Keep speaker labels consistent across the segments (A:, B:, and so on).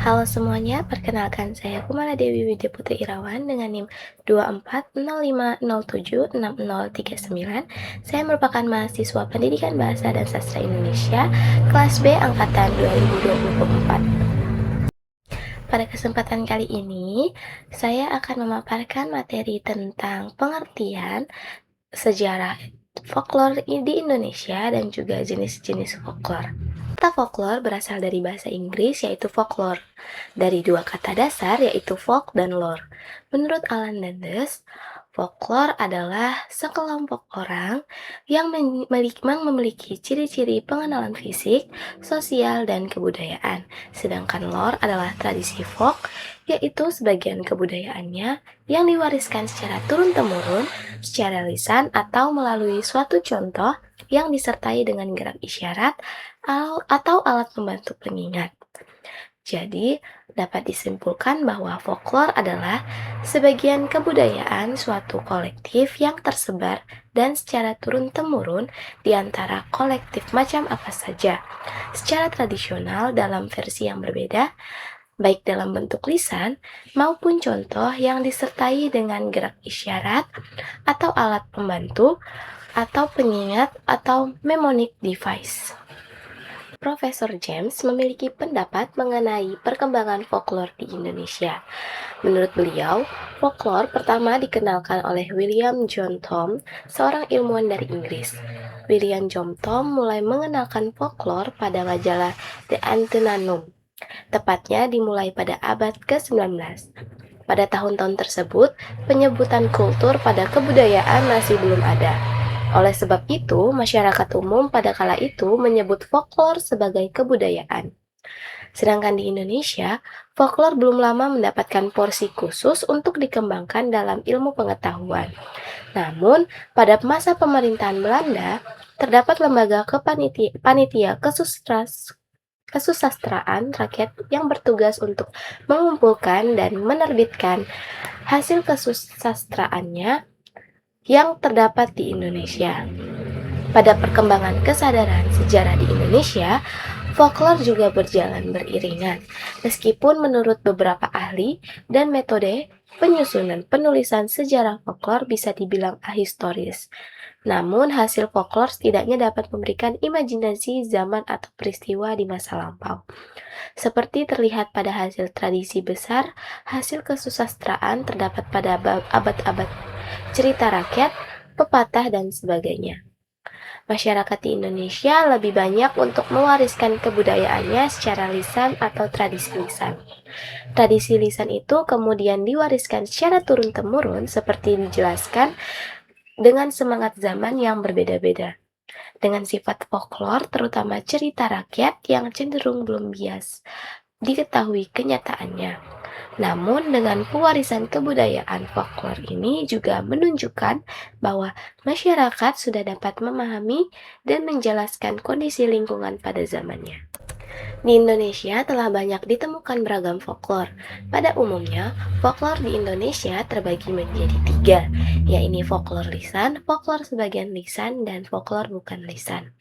A: Halo semuanya, perkenalkan saya Kumala Dewi Widya Putri Irawan dengan NIM 2405076039. Saya merupakan mahasiswa Pendidikan Bahasa dan Sastra Indonesia kelas B angkatan 2024. Pada kesempatan kali ini, saya akan memaparkan materi tentang pengertian sejarah folklore di Indonesia dan juga jenis-jenis folklore. Kata folklore berasal dari bahasa Inggris yaitu folklore, dari dua kata dasar yaitu folk dan lore. Menurut Alan Dandes, folklore adalah sekelompok orang yang memiliki ciri-ciri pengenalan fisik, sosial, dan kebudayaan. Sedangkan lore adalah tradisi folk, yaitu sebagian kebudayaannya yang diwariskan secara turun-temurun, secara lisan, atau melalui suatu contoh yang disertai dengan gerak isyarat atau alat pembantu pengingat. Jadi, dapat disimpulkan bahwa folklore adalah sebagian kebudayaan suatu kolektif yang tersebar dan secara turun-temurun di antara kolektif macam apa saja, secara tradisional dalam versi yang berbeda, baik dalam bentuk lisan maupun contoh yang disertai dengan gerak isyarat atau alat pembantu atau pengingat atau mnemonic device. Profesor James memiliki pendapat mengenai perkembangan folklore di Indonesia. Menurut beliau, folklore pertama dikenalkan oleh William John Thom, seorang ilmuwan dari Inggris. William John Thom mulai mengenalkan folklore pada majalah The Antennae, tepatnya dimulai pada abad ke-19. Pada tahun-tahun tersebut, penyebutan kultur pada kebudayaan masih belum ada. Oleh sebab itu, masyarakat umum pada kala itu menyebut folklore sebagai kebudayaan. Sedangkan di Indonesia, folklore belum lama mendapatkan porsi khusus untuk dikembangkan dalam ilmu pengetahuan. Namun, pada masa pemerintahan Belanda, terdapat lembaga panitia kesusastraan rakyat yang bertugas untuk mengumpulkan dan menerbitkan hasil kesusastraannya yang terdapat di Indonesia. Pada perkembangan kesadaran sejarah di Indonesia, folklore juga berjalan beriringan, meskipun menurut beberapa ahli dan metode penyusunan penulisan sejarah folklore bisa dibilang ahistoris. Namun, hasil folklore setidaknya dapat memberikan imajinasi zaman atau peristiwa di masa lampau. Seperti terlihat pada hasil tradisi besar, hasil kesusastraan terdapat pada abad-abad cerita rakyat, pepatah, dan sebagainya. Masyarakat di Indonesia lebih banyak untuk mewariskan kebudayaannya secara lisan atau tradisi lisan. Tradisi lisan itu kemudian diwariskan secara turun-temurun seperti dijelaskan dengan semangat zaman yang berbeda-beda. Dengan sifat folklore, terutama cerita rakyat yang cenderung belum bias diketahui kenyataannya. Namun, dengan pewarisan kebudayaan folklore ini juga menunjukkan bahwa masyarakat sudah dapat memahami dan menjelaskan kondisi lingkungan pada zamannya. Di Indonesia telah banyak ditemukan beragam folklore. Pada umumnya, folklore di Indonesia terbagi menjadi tiga, yaitu folklore lisan, folklore sebagian lisan, dan folklore bukan lisan.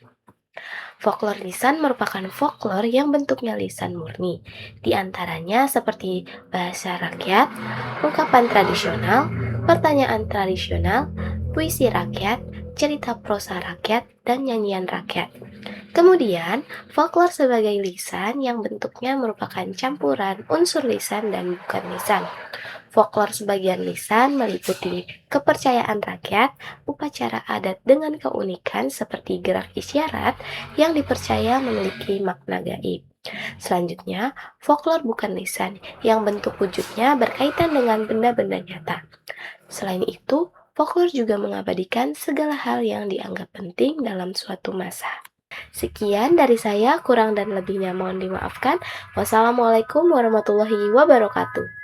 A: Folklore lisan merupakan folklore yang bentuknya lisan murni, di antaranya seperti bahasa rakyat, ungkapan tradisional, pertanyaan tradisional, puisi rakyat, cerita prosa rakyat, dan nyanyian rakyat. Kemudian, folklore sebagai lisan yang bentuknya merupakan campuran unsur lisan dan bukan lisan. Folklore sebagian lisan meliputi kepercayaan rakyat, upacara adat dengan keunikan seperti gerak isyarat yang dipercaya memiliki makna gaib. Selanjutnya, folklore bukan lisan yang bentuk wujudnya berkaitan dengan benda-benda nyata. Selain itu, folklore juga mengabadikan segala hal yang dianggap penting dalam suatu masa. Sekian dari saya, kurang dan lebihnya mohon dimaafkan. Wassalamualaikum warahmatullahi wabarakatuh.